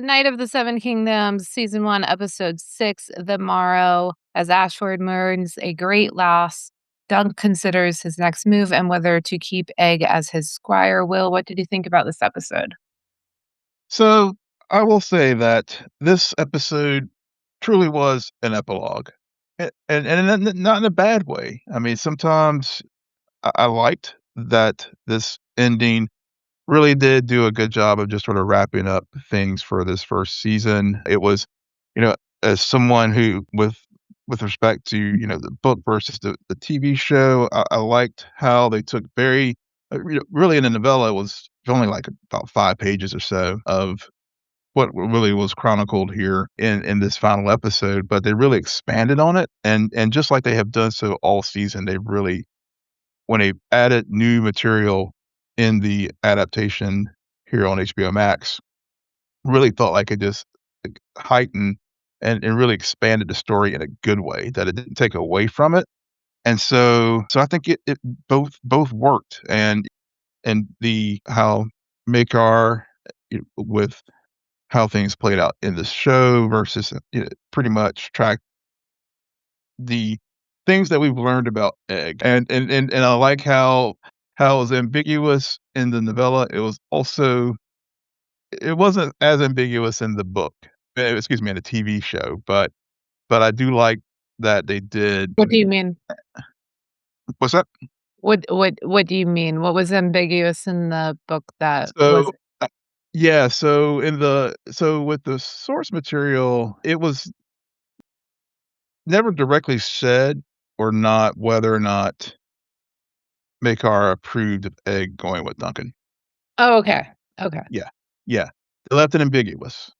Knight of the Seven Kingdoms, Season 1, Episode 6, The Morrow. As Ashford mourns a great loss, Dunk considers his next move and whether to keep Egg as his squire. Will, what did you think about this episode? So I will say that this episode truly was an epilogue, and not in a bad way. I mean, sometimes I liked that this ending really did do a good job of just sort of wrapping up things for this first season. It was, as someone who with respect to the book versus the TV show, I liked how they took really in the novella it was only like about 5 pages or so of what really was chronicled here in this final episode, but they really expanded on it, and just like they have done so all season, they really when they added new material in the adaptation here on HBO Max, really felt like it just, like, heightened and really expanded the story in a good way, that it didn't take away from it, and so I think it both worked, and the how Maekar, with how things played out in the show versus, pretty much track the things that we've learned about Egg, and I like how it was ambiguous in the novella. It wasn't as ambiguous in the book, excuse me, in the TV show, but I do like that they did. What do you mean? What's that? What do you mean? What was ambiguous in the book that was So, yeah, so with the source material, it was never directly said or not whether or not Maekar approved of Egg going with Duncan. Oh, okay. Okay. Yeah, yeah. They left it ambiguous.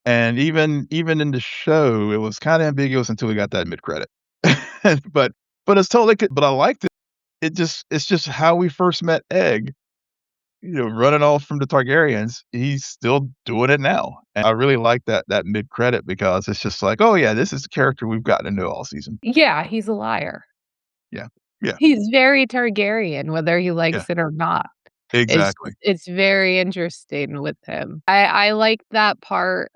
And even in the show, it was kinda ambiguous until we got that mid-credit. But it's totally but I liked it. It's just how we first met Egg, running off from the Targaryens. He's still doing it now. And I really like that mid-credit because it's just like, "Oh, yeah, this is the character we've gotten to know all season." Yeah, he's a liar. Yeah. Yeah. He's very Targaryen, whether he Yeah. likes it or not. It's Exactly. it's very interesting with him. I like that part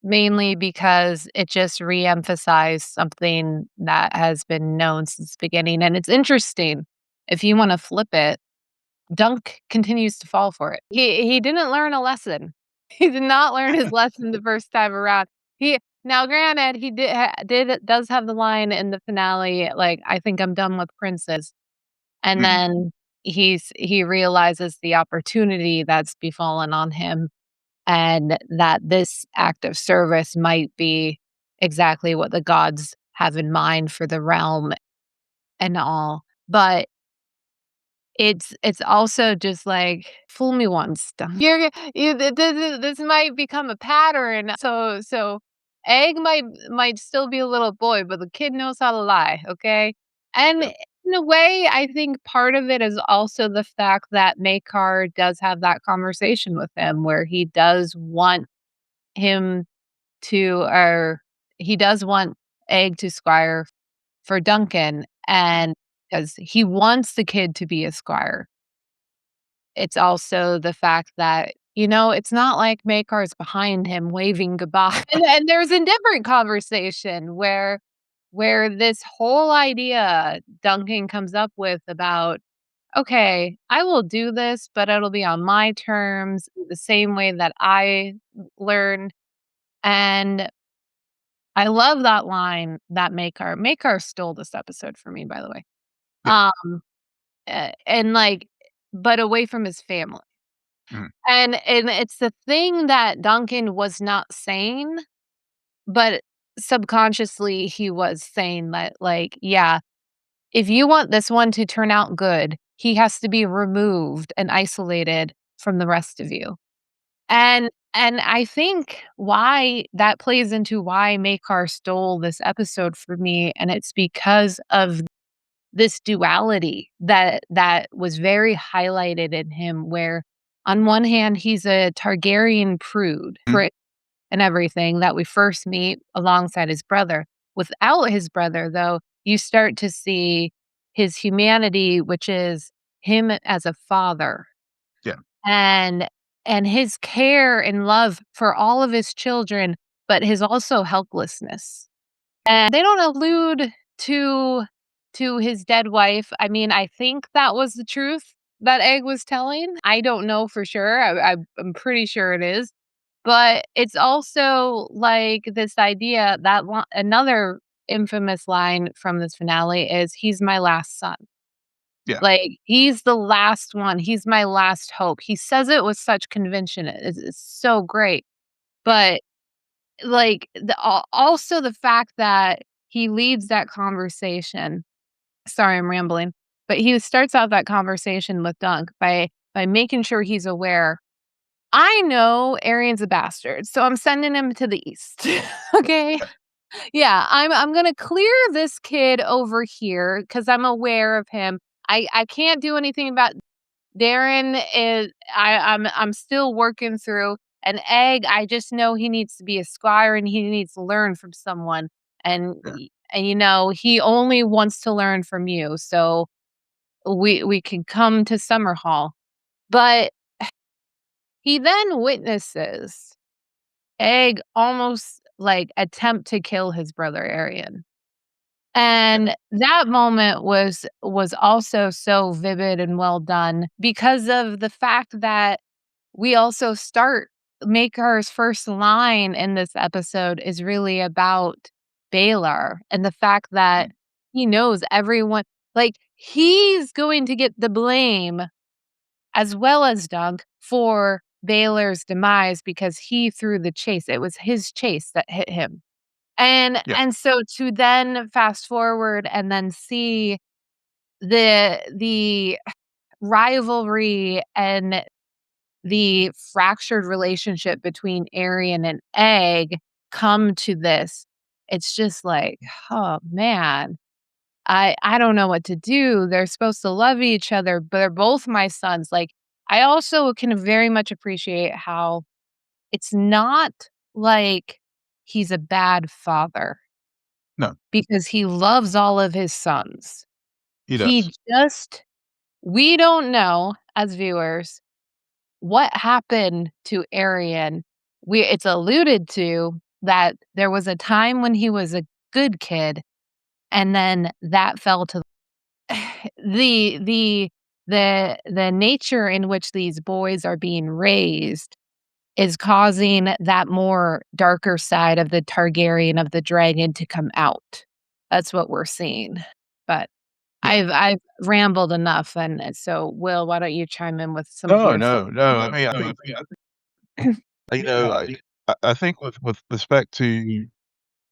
mainly because it just reemphasized something that has been known since the beginning, and it's interesting. If you wanna flip it, Dunk continues to fall for it. He didn't learn a lesson. He did not learn his lesson the first time around. He Now granted, he does have the line in the finale, like, "I think I'm done with princes." And Mhm. then he realizes the opportunity that's befallen on him and that this act of service might be exactly what the gods have in mind for the realm and all. But it's also just like, fool me once, this might become a pattern. So Egg might still be a little boy, but the kid knows how to lie, okay? And Yeah. in a way, I think part of it is also the fact that Maekar does have that conversation with him where him or he does want Egg to squire for Duncan, and because he wants the kid to be a squire. It's also the fact that, it's not like Maker's behind him waving goodbye. And there's a different conversation where this whole idea Duncan comes up with about, "Okay, I will do this, but it'll be on my terms, the same way that I learned." And I love that line that Maekar stole this episode for me, by the way. Yeah. Um, and, like, but away from his family. Mhm. And it's the thing that Duncan was not saying, but subconsciously he was saying that, like, yeah, if you want this one to turn out good, he has to be removed and isolated from the rest of you. And I think why that plays into why Maekar stole this episode for me, and it's because of this duality that was very highlighted in him, where on one hand, he's a Targaryen prude, Mhm. and everything that we first meet alongside his brother. Without his brother, though, you start to see his humanity, which is him as a father. Yeah. And and his care and love for all of his children, but his also helplessness. And they don't allude to his dead wife. I mean, I think that was the truth that Egg was telling. I don't know for sure. I'm pretty sure it is. But it's also like this idea that another infamous line from this finale is, "He's my last son." Yeah, Like, he's the last one. He's my last hope. He says it with such conviction. It's so great. But like, also the fact that he leads that conversation. Sorry, I'm rambling, but he starts out that conversation with Dunk by making sure he's aware, "I know Arian's a bastard, so I'm sending him to the east." Okay? Yeah, I'm gonna clear this kid over here because 'cause I'm aware of him. I can't do anything about Darren is I'm still working through an Egg. I just know he needs to be a squire and he needs to learn from someone. And yeah, he only wants to learn from you. So we can come to Summerhall. But he then witnesses Egg almost like attempt to kill his brother Arian. yeah, And that moment was also so vivid and well done because of the fact that we also start Maker's first line in this episode is really about Baylor and the fact that mm, he knows everyone, like, he's going to get the blame as well as Doug for Baylor's demise because he threw the chase. It was his chase that hit him. yeah, And so to then fast forward and then see the rivalry and the fractured relationship between Arian and Egg come to this, it's just like, "Oh, man, I don't know what to do. They're supposed to love each other, but they're both my sons." Like, I also can very much appreciate how it's not like he's a bad father no, because he loves all of his sons. he does. He just we don't know as viewers what happened to Arian. It's alluded to that there was a time when he was a good kid, and then that fell to the the the nature in which these boys are being raised is causing that more darker side of the Targaryen of the dragon to come out. That's what we're seeing. But Yeah. I've rambled enough, and so, Will, why don't you chime in with some of No, your thoughts? no, no, I mean, I think, like, I think with respect to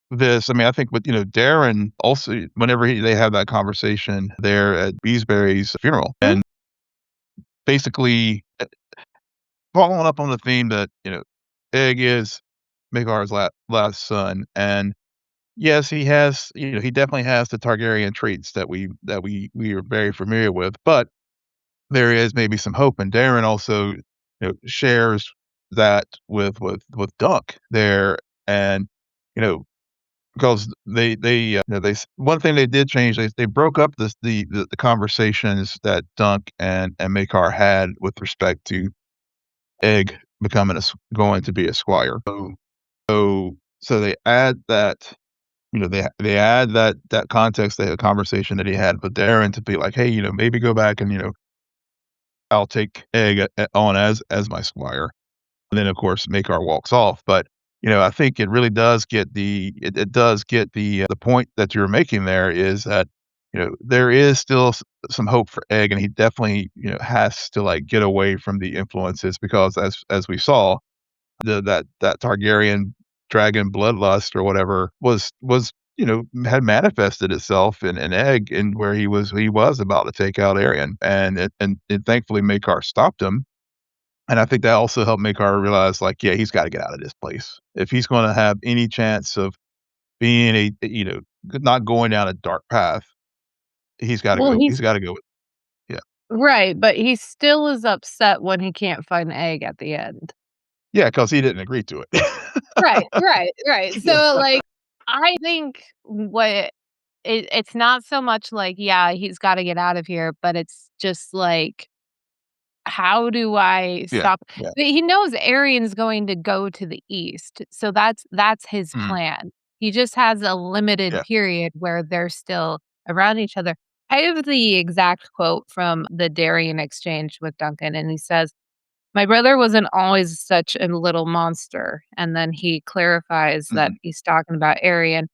this, I mean, I think with, Darren also whenever they have that conversation there at Beesbury's funeral, Mhm, and basically, following up on the theme that, Egg is Maekar's last son, and yes, he has, he definitely has the Targaryen traits that we are very familiar with, but there is maybe some hope, and Darren also, shares that with Duck there, and, you know, because they one thing they did change, they broke up the conversations that Dunk and Maekar had with respect to Egg becoming going to be a squire. So they add that, they add that context, the conversation that he had with Darren to be like, "Hey, maybe go back and, I'll take Egg on as my squire." And then, of course, Maekar walks off, but, I think it really does get it does get the point that you're making there is that, there is still some hope for Egg, and he definitely, has to, like, get away from the influences because as we saw, that Targaryen dragon bloodlust or whatever was, had manifested itself in an Egg in where he was about to take out Aryan, and thankfully, Maekar stopped him, and I think that also helped Maekar realize, like, yeah, he's gotta get out of this place. If he's gonna have any chance of being not going down a dark path, well, he's gotta go with yeah. right, but he still is upset when he can't find Egg at the end. Yeah, 'cause he didn't agree to it. Right, right, right. Yeah. So, like, I think it's not so much like, yeah, he's gotta get out of here, but it's just like how do I Yeah, stop? yeah, But he knows Aeryn's going to go to the east, so that's his mhm, plan. He just has a limited yeah, period where they're still around each other. I have the exact quote from the Darien exchange with Duncan, and he says, "My brother wasn't always such a little monster," and then he clarifies that mhm, he's talking about Aryan.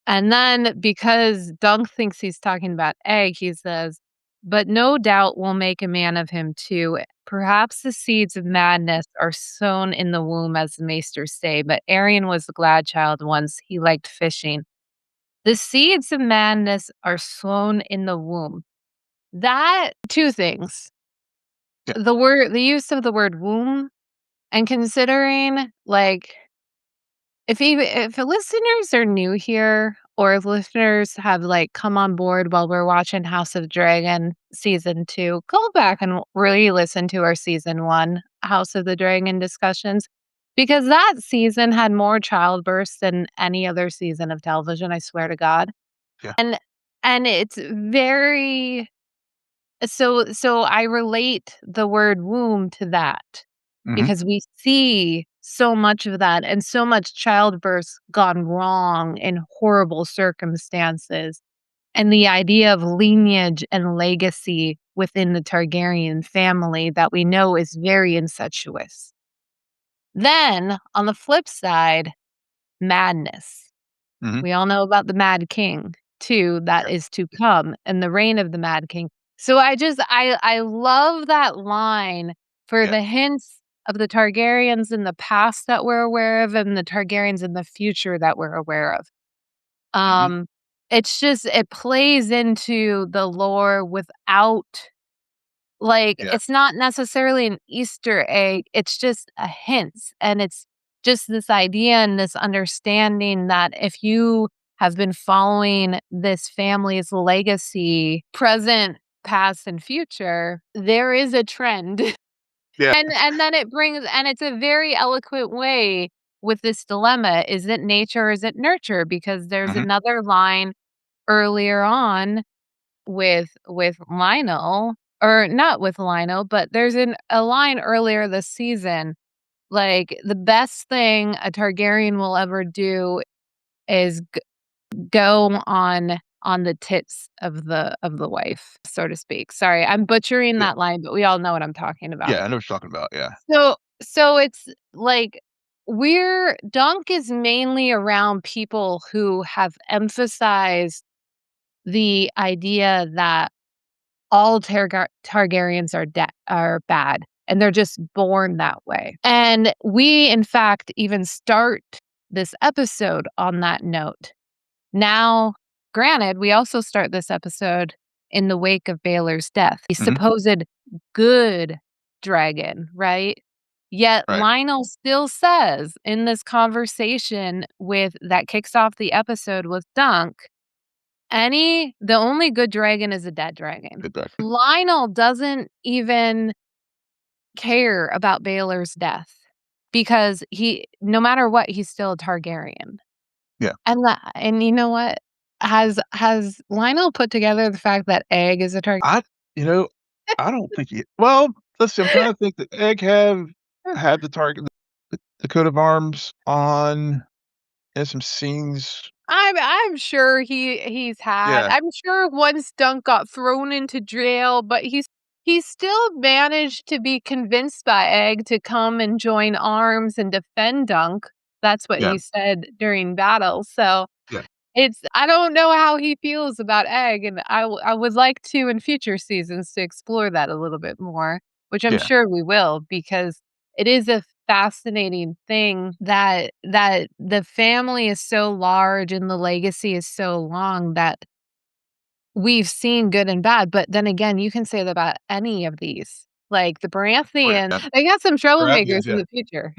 And then because Dunk thinks he's talking about Egg, he says, "But no doubt we'll make a man of him too. Perhaps the seeds of madness are sown in the womb, as the maesters say, but Arian was a glad child once. He liked fishing. The seeds of madness are sown in the womb." That two things. yeah, The use of the word womb and considering like if listeners are new here, or if listeners have, like, come on board while we're watching House of Dragon season 2, go back and really listen to our season 1 House of the Dragon discussions, because that season had more childbirths than any other season of television, I swear to God. yeah, And it's very so I relate the word womb to that mhm, because we see so much of that and so much childbirth gone wrong in horrible circumstances. And the idea of lineage and legacy within the Targaryen family that we know is very incestuous. Then, on the flip side, madness. mhm, We all know about the Mad King too, that yeah, is to come, and the reign of the Mad King. So I love that line for yeah, the hints of the Targaryens in the past that we're aware of and the Targaryens in the future that we're aware of. mhm, Um, it's just it plays into the lore without like, yeah, it's not necessarily an Easter egg, it's just a hint, and it's just this idea and this understanding that if you have been following this family's legacy, present, past, and future, there is a trend. yeah, And then it brings and it's a very eloquent way with this dilemma, is it nature or is it nurture? Because there's mhm, another line earlier on with Lionel or not with Lionel, but there's a line earlier this season, like, "The best thing a Targaryen will ever do is go on the tits of the wife," so to speak. Sorry, I'm butchering yeah, that line, but we all know what I'm talking about. yeah, I know what you're talking about, yeah, So it's like we're Dunk is mainly around people who have emphasized the idea that all Targaryens are bad, and they're just born that way. And we, in fact, even start this episode on that note. Now, granted, we also start this episode in the wake of Baelor's death, the mhm, supposed good dragon, right? Yet right, Lionel still says in this conversation with that kicks off the episode with Dunk, the only good dragon is a dead dragon. exactly, Lionel doesn't even care about Baelor's death because he no matter what, he's still a Targaryen. yeah. And you know what? Has Lionel put together the fact that Egg is a Targaryen? I you know, I don't think he well, let's see, I'm trying to think that Egg have had the target the coat of arms on in some scenes. I'm sure he's had. Yeah, I'm sure once Dunk got thrown into jail, but he still managed to be convinced by Egg to come and join arms and defend Dunk. That's what yeah, he said during battle. So yeah, I don't know how he feels about Egg, and I would like to in future seasons to explore that a little bit more, which I'm yeah, sure we will because it is a fascinating thing that the family is so large and the legacy is so long that we've seen good and bad, but then again, you can say that about any of these. Like the oh, Baratheon, yeah, they got some yeah, troublemakers in yeah. the future.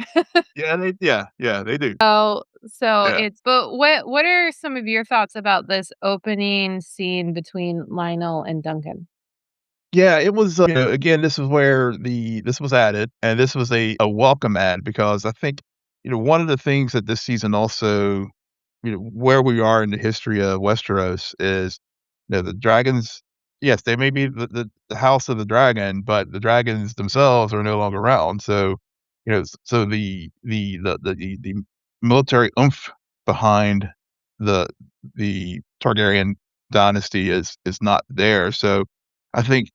Yeah, they do. So Yeah. it's but what are some of your thoughts about this opening scene between Lionel and Duncan? Yeah, it was, again, this is where this was added, and this was a welcome add because I think, one of the things that this season also, where we are in the history of Westeros is, the dragons yes, they may be the house of the dragon, but the dragons themselves are no longer around, so, so the military oomph behind the the Targaryen dynasty is not there, so I think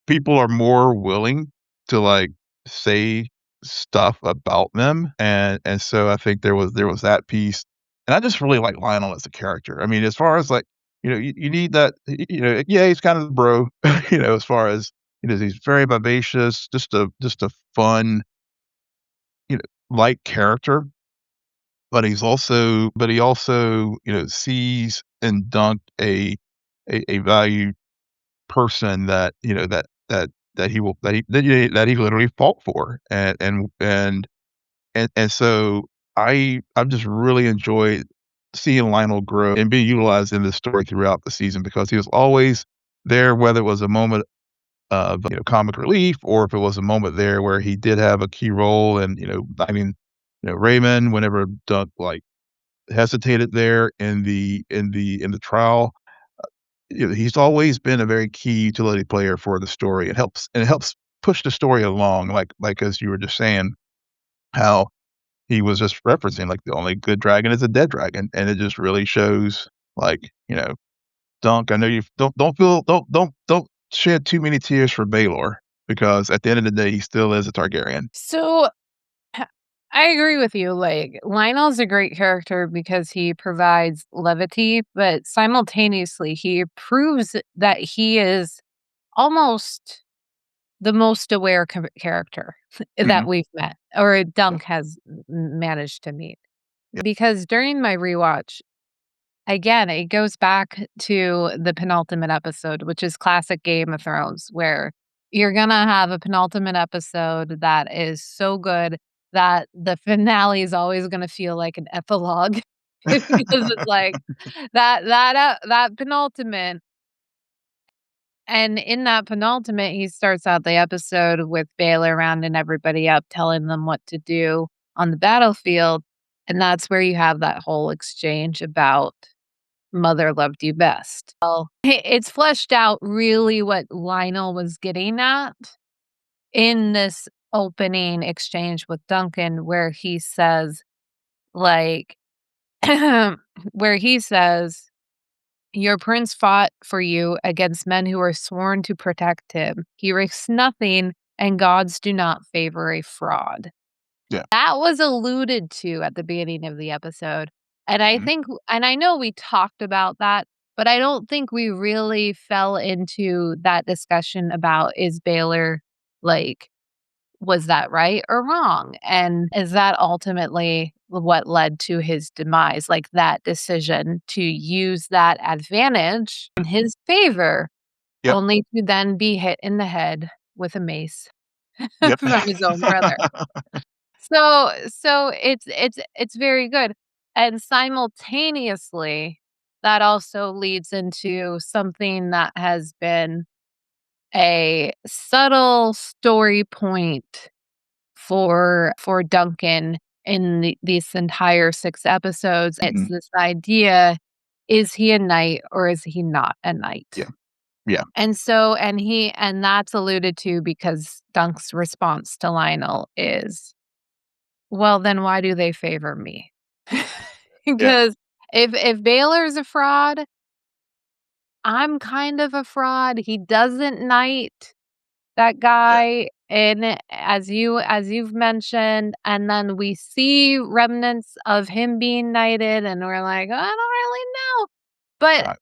people are more willing to, like, say stuff about them, and so I think there was that piece, and I just really like Lyonel as a character. I mean, as far as, like, you need that, yeah, he's kind of the bro, as far as, he's very vivacious, just a fun, light character, but he also, sees in Dunk a valued person that, that he will that he literally fought for, and so I've just really enjoyed seeing Lionel grow and be utilized in this story throughout the season because he was always there, whether it was a moment of, comic relief or if it was a moment there where he did have a key role and, I mean, Raymond, whenever Dunk, like, hesitated there in the trial, he's always been a very key utility player for the story. It helps push the story along, like as you were just saying, how he was just referencing, like, the only good dragon is a dead dragon, and it just really shows, like, Dunk, I know you don't shed too many tears for Baelor because at the end of the day, he still is a Targaryen. So I agree with you. Like, Lionel's a great character because he provides levity, but simultaneously, he proves that he is almost the most aware character that Mhm. we've met or Yeah. Dunk has managed to meet. Yeah. Because during my rewatch, again, it goes back to the penultimate episode, which is classic Game of Thrones, where you're gonna have a penultimate episode that is so good that the finale is always gonna feel like an epilogue because it's like that penultimate and in that penultimate, he starts out the episode with Baylor rounding everybody up, telling them what to do on the battlefield, and that's where you have that whole exchange about mother loved you best. Well, it's fleshed out really what Lionel was getting at in this opening exchange with Duncan where he says, like, where he says, "Your prince fought for you against men who are sworn to protect him. He risks nothing, and gods do not favor a fraud." Yeah. That was alluded to at the beginning of the episode, and I Mhm. think and I know we talked about that, but I don't think we really fell into that discussion about is Baylor, like, was that right or wrong? And is that ultimately what led to his demise? Like that decision to use that advantage in his favor, Yep. only to then be hit in the head with a mace Yep. from his own brother. So it's very good. And simultaneously, that also leads into something that has been a subtle story point for Duncan in these entire 6 episodes. It's Mhm. this idea, is he a knight or is he not a knight? Yeah. Yeah. And that's alluded to because Dunk's response to Lionel is, "Well, then why do they favor me?" Yeah. Because if Baylor's a fraud, I'm kind of a fraud. He doesn't knight that Yeah. guy, and as you've mentioned, and then we see remnants of him being knighted, and we're like, "I don't really know." But, Right.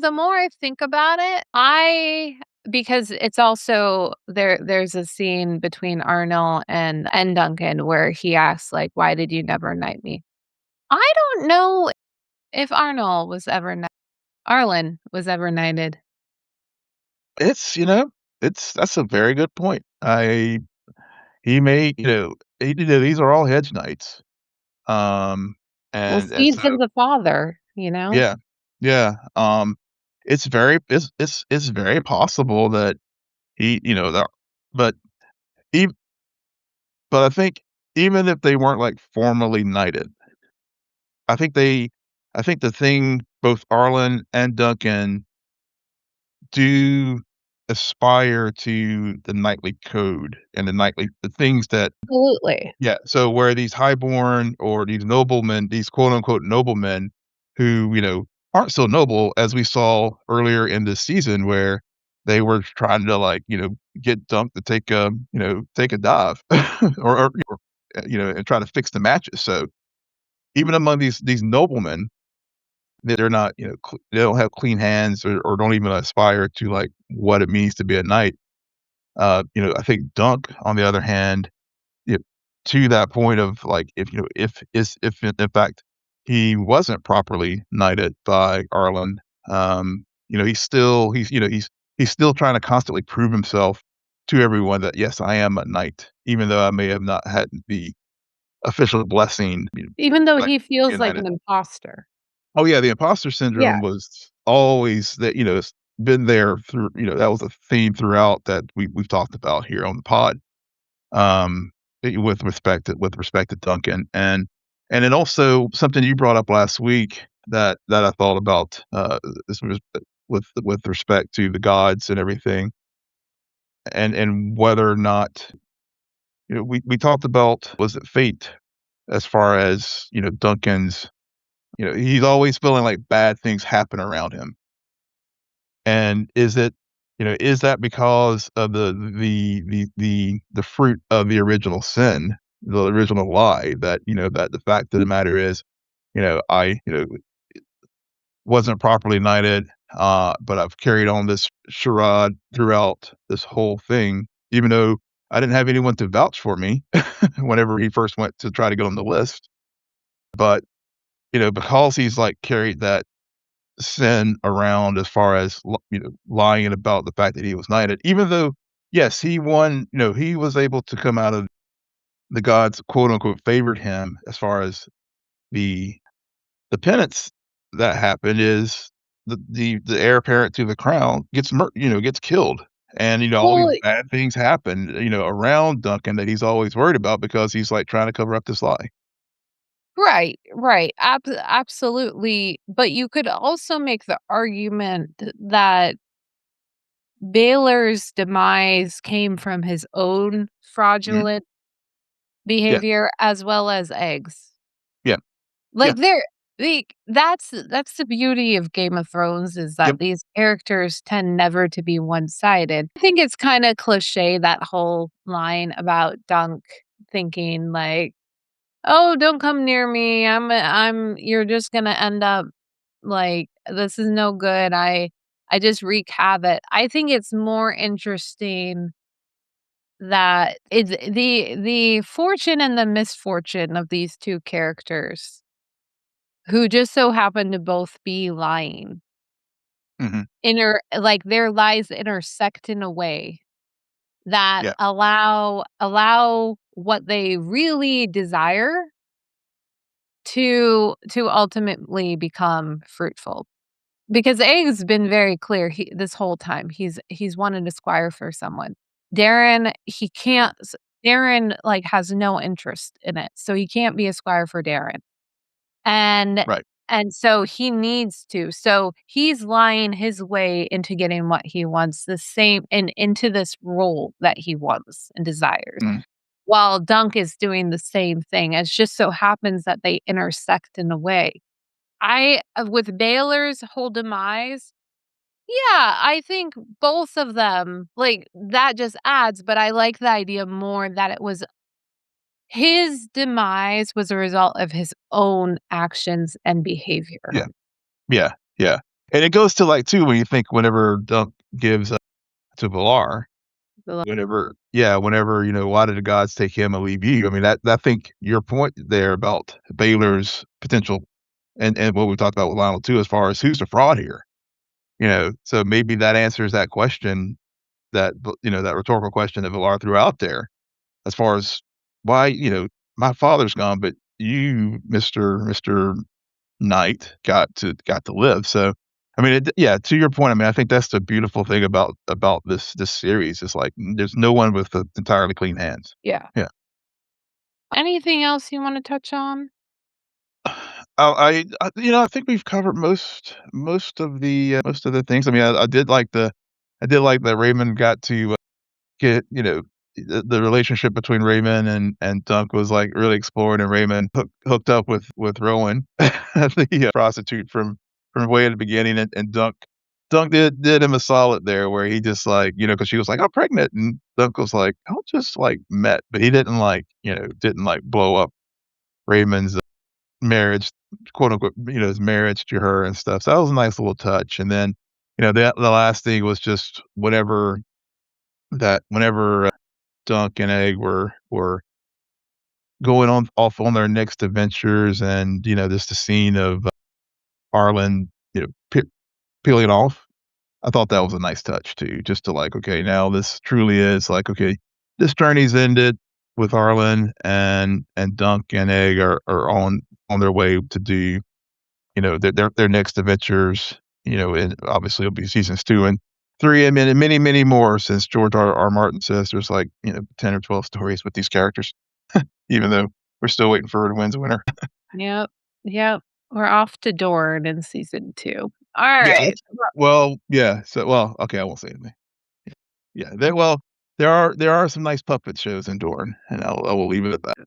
the more I think about it, I because it's also there's a scene between Arnold and Duncan where he asks, like, "Why did you never knight me?" I don't know if Arlen was ever knighted. It's, that's a very good point. He may, these are all hedge knights. Um, Well, and seeds of so the father, you know? yeah, yeah, it's very possible that he, that but ev but I think even if they weren't, like, formally knighted, I think they I think the thing both Arlen and Duncan do aspire to the knightly code and the things that Absolutely. yeah, so where these highborn or these noblemen, these quote unquote noblemen who, aren't so noble as we saw earlier in this season where they were trying to like, get Dunk to take a dive or and try to fix the matches. So even among these noblemen, they're not, they don't have clean hands or don't even aspire to like what it means to be a knight. I think Dunk, on the other hand, yeah, to that point of, like, if in fact he wasn't properly knighted by Arlen, he's still trying to constantly prove himself to everyone that, "Yes, I am a knight," even though I may have not had the official blessing, Even though like, he feels being like knighted. an imposter. Oh, yeah, the imposter Yeah. syndrome was always that, it's been there through that was a theme throughout that we've talked about here on the pod. um, with respect to Duncan, and then also something you brought up last week that I thought about, this was with respect to the gods and everything, and whether or not we talked about was it fate as far as Duncan's he's always feeling like bad things happen around him. And is that because of the fruit of the original sin, the original lie that the fact of the matter is, I, wasn't properly knighted, but I've carried on this charade throughout this whole thing, even though I didn't have anyone to vouch for me whenever he first went to try to get on the list. But, because he's like carried that sin around as far as lying about the fact that he was knighted, even though yes, he won. He was able to come out of the gods, quote unquote, favored him as far as the the penance that happened is the heir apparent to the crown gets killed, and all these Well, bad things happen around Duncan that he's always worried about because he's like trying to cover up this lie. right, right, absolutely, but you could also make the argument that Baylor's demise came from his own Mhm. fraudulent Yeah, behavior as well as Eggs. yeah, yeah, Like, that's the beauty of Game of Thrones is yep. that these characters tend never to be one-sided. I think it's kinda cliché, that whole line about Dunk thinking like, "Oh, don't come near me. I'm you're just gonna end up like, this is no good. I just wreak havoc." I think it's more interesting that it's the fortune and the misfortune of these 2 characters who just so happen to both be lying. Mhm. Like, their lies intersect in a way that Yeah, allow what they really desire to ultimately become fruitful. Because Aang's been very clear this whole time, he's wanted to squire for someone. Darren, he can't s Darren, like, has no interest in it, so he can't be a squire for Darren. And right. and so he needs to. So he's lying his way into getting what he wants, the same and into this role that he wants and desires. Mm. While Dunk is doing the same thing. It just so happens that they intersect in a way. With Baylor's whole demise, yeah, I think both of them, like, that just adds, but I like the idea more that it was his demise was a result of his own actions and behavior. Yeah. Yeah, yeah, and it goes to, like, too, when you think whenever Dunk gives, to Valar, The whenever, why did the gods take him and leave you? I mean, that I think your point there about Baylor's potential and what we talked about with Lionel too, as far as who's the fraud here, so maybe that answers that question that rhetorical question that Valar threw out there as far as why, my father's gone, but you, Mr. Knight got to live. So, I mean, yeah, to your point, I mean, I think that's the beautiful thing about this series is like there's no one with entirely clean hands. Yeah. Yeah. Anything else you wanna touch on? I think we've covered most of the things. I mean, I did like that Raymond got to get, the relationship between Raymond and Dunk was, like, really explored, and Raymond hooked up with Rowan, the prostitute from way at the beginning, and Dunk did him a solid there where he just, like, because she was like, "I'm pregnant," and Dunk was like, "Y'all just, like, met," but he didn't, like, didn't, like, blow up Raymond's marriage, quote, unquote, his marriage to her and stuff, so that was a nice little touch, and then, the last thing was just whenever Dunk and Egg were going on off on their next adventures and, just the scene of Arlen, peeling off. I thought that was a nice touch too, just to like, okay, now this truly is like, okay, this journey's ended with Arlen and Dunk and Egg are on their way to do, their next adventures, and obviously it'll be seasons 2 and 3 and many, many, many more since George R. Martin says there's like, 10 or 12 stories with these characters, even though we're still waiting for her to win the winner. Yep. Yep. We're off to Dorne in season 2. Yeah, Alright. which well, yeah, okay, I won't say anything. Yeah, well, there are some nice puppet shows in Dorne, and I will leave it at that.